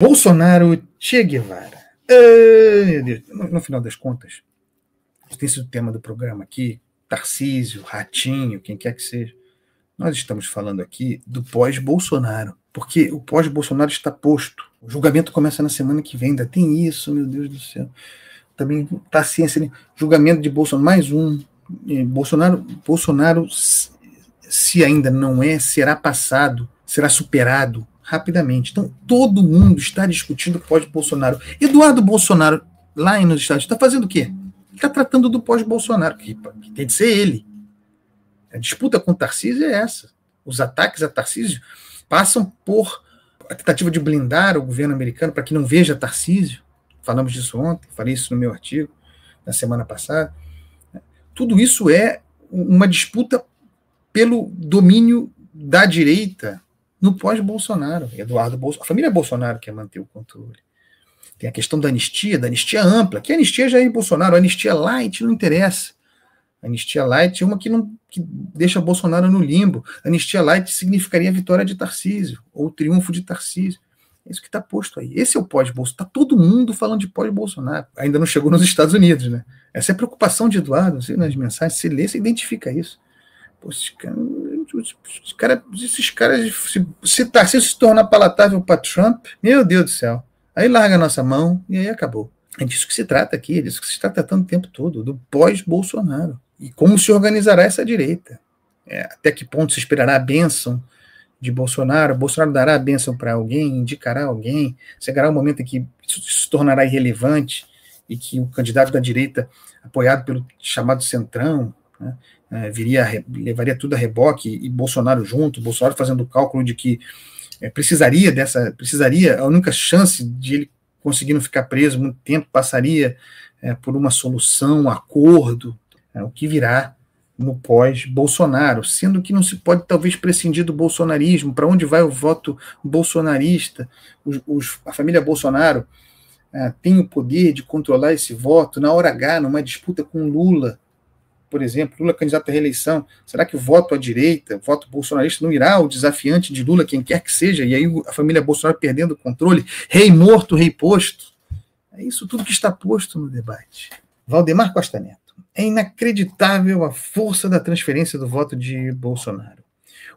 Bolsonaro, Che Guevara. Meu Deus. No final das contas, tem sido o tema do programa aqui, Tarcísio, Ratinho, quem quer que seja. Nós estamos falando aqui do pós-Bolsonaro, porque o pós-Bolsonaro está posto. O julgamento começa na semana que vem, ainda tem isso, meu Deus do céu. Também está a ciência, né? Julgamento de Bolsonaro, mais um. Bolsonaro, se ainda não é, será passado, será superado rapidamente. Então, todo mundo está discutindo pós-Bolsonaro. Eduardo Bolsonaro, lá nos Estados Unidos, está fazendo o quê? Está tratando do pós-Bolsonaro, que tem de ser ele. A disputa com o Tarcísio é essa. Os ataques a Tarcísio passam por a tentativa de blindar o governo americano para que não veja Tarcísio. Falamos disso ontem, falei isso no meu artigo, na semana passada. Tudo isso é uma disputa pelo domínio da direita no pós-Bolsonaro. Eduardo Bolsonaro, a família Bolsonaro quer manter o controle. Tem a questão da anistia ampla. Que anistia é Jair Bolsonaro? A anistia light não interessa. A anistia light é uma que deixa Bolsonaro no limbo. A anistia light significaria a vitória de Tarcísio, ou o triunfo de Tarcísio. É isso que está posto aí. Esse é o pós-Bolsonaro. Está todo mundo falando de pós-Bolsonaro. Ainda não chegou nos Estados Unidos, né? Essa é a preocupação de Eduardo. Você, nas mensagens, você lê, você identifica isso. Pô, esses caras, se Tarcísio se tornar palatável para Trump, meu Deus do céu. Aí larga a nossa mão e aí acabou. É disso que se trata aqui, é disso que se está tratando o tempo todo, do pós-Bolsonaro. E como se organizará essa direita. Até que ponto se esperará a bênção de Bolsonaro? Bolsonaro dará a bênção para alguém, indicará alguém, chegará um momento em que isso se tornará irrelevante e que o candidato da direita, apoiado pelo chamado Centrão, né, levaria tudo a reboque e Bolsonaro junto, Bolsonaro fazendo o cálculo de que precisaria, a única chance de ele conseguir não ficar preso muito tempo passaria por uma solução, um acordo, o que virá no pós-Bolsonaro, sendo que não se pode talvez prescindir do bolsonarismo. Para onde vai o voto bolsonarista? A família Bolsonaro tem o poder de controlar esse voto na hora H, numa disputa com Lula, por exemplo, Lula candidato à reeleição. Será que o voto à direita, o voto bolsonarista não irá ao desafiante de Lula, quem quer que seja, e aí a família Bolsonaro perdendo o controle, rei morto, rei posto? É isso tudo que está posto no debate. Valdemar Costa Neto. É inacreditável a força da transferência do voto de Bolsonaro.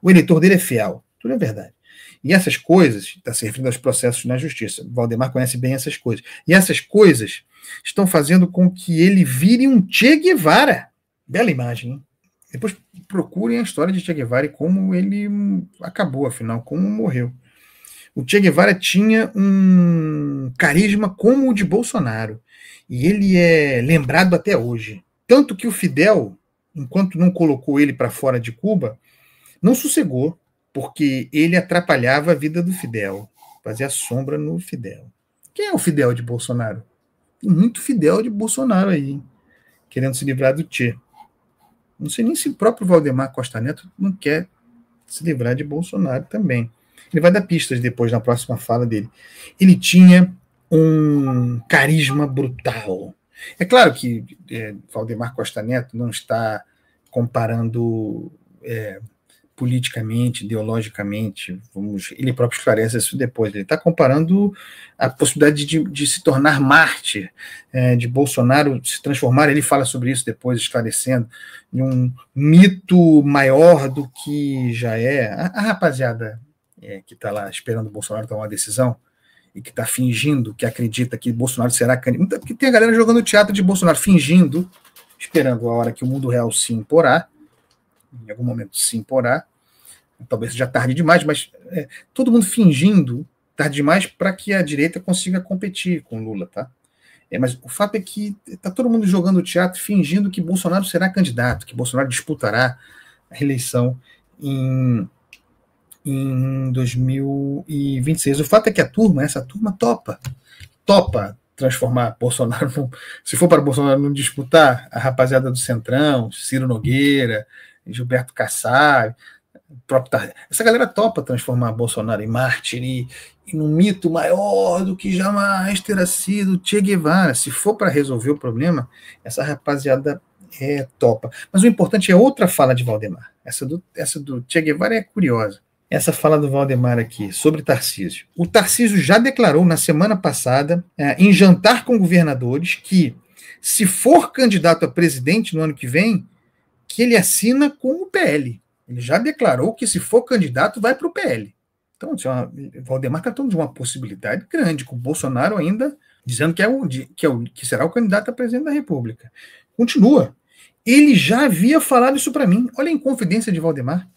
O eleitor dele é fiel, tudo é verdade. E essas coisas, está se referindo aos processos na justiça, Valdemar conhece bem essas coisas, e essas coisas estão fazendo com que ele vire um Che Guevara. Bela imagem, hein? Depois procurem a história de Che Guevara e como ele acabou, afinal, como morreu. O Che Guevara tinha um carisma como o de Bolsonaro, e ele é lembrado até hoje. Tanto que o Fidel, enquanto não colocou ele para fora de Cuba, não sossegou, porque ele atrapalhava a vida do Fidel, fazia sombra no Fidel. Quem é o Fidel de Bolsonaro? Tem muito Fidel de Bolsonaro aí, hein? Querendo se livrar do Che. Não sei nem se o próprio Valdemar Costa Neto não quer se livrar de Bolsonaro também. Ele vai dar pistas depois, na próxima fala dele. Ele tinha um carisma brutal. É claro que Valdemar Costa Neto não está comparando politicamente, ideologicamente, ele próprio esclarece isso depois, ele está comparando a possibilidade de se tornar mártir, de Bolsonaro se transformar, ele fala sobre isso depois, esclarecendo, em um mito maior do que já é. A rapaziada que está lá esperando o Bolsonaro tomar uma decisão, e que está fingindo, que acredita que Bolsonaro será candidato, porque tem a galera jogando teatro de Bolsonaro, fingindo, esperando a hora que o mundo real se imporá, em algum momento se imporá, talvez seja tarde demais, mas todo mundo fingindo tarde demais para que a direita consiga competir com Lula, tá? Mas o fato é que está todo mundo jogando teatro, fingindo que Bolsonaro será candidato, que Bolsonaro disputará a reeleição em 2026. O fato é que essa turma topa transformar Bolsonaro, se for para Bolsonaro não disputar, a rapaziada do Centrão, Ciro Nogueira, Gilberto Kassab, essa galera topa transformar Bolsonaro em mártir e num mito maior do que jamais terá sido Che Guevara. Se for para resolver o problema, essa rapaziada topa. Mas o importante é outra fala de Valdemar. Essa do Che Guevara é curiosa. essa fala do Valdemar aqui, sobre Tarcísio. O Tarcísio já declarou na semana passada, em jantar com governadores, que se for candidato a presidente no ano que vem, que ele assina com o PL. Ele já declarou que se for candidato, vai para o PL. Então, o Valdemar está falando de uma possibilidade grande, com o Bolsonaro ainda dizendo que será o candidato a presidente da República. Continua. Ele já havia falado isso para mim. Olha a inconfidência de Valdemar.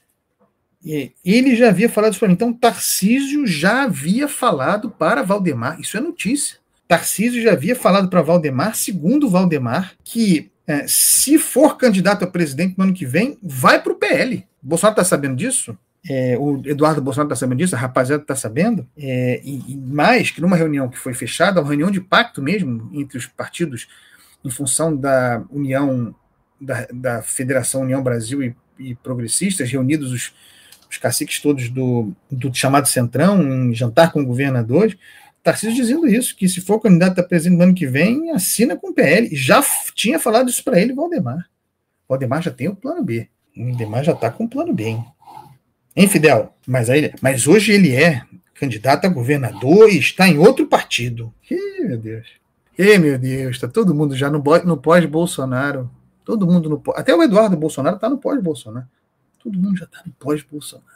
Ele já havia falado isso para mim. Então, Tarcísio já havia falado para Valdemar. Isso é notícia. Tarcísio já havia falado para Valdemar, segundo Valdemar, que se for candidato a presidente no ano que vem, vai para o PL. O Bolsonaro está sabendo disso? O Eduardo Bolsonaro está sabendo disso? A rapaziada está sabendo? E mais, que numa reunião que foi fechada, uma reunião de pacto mesmo entre os partidos, em função da união, da Federação União Brasil e Progressistas, reunidos os caciques todos do chamado Centrão, em jantar com governadores, Tarcísio dizendo isso, que se for candidato a presidente no ano que vem, assina com o PL. Já tinha falado isso para ele, Valdemar. Valdemar já tem o plano B. O Valdemar já está com o plano B, hein, Fidel? Mas hoje ele é candidato a governador e está em outro partido. Meu Deus. Meu Deus, está todo mundo já no pós-Bolsonaro. Todo mundo no pós. Até o Eduardo Bolsonaro está no pós-Bolsonaro. Todo mundo já está no pós-Bolsonaro.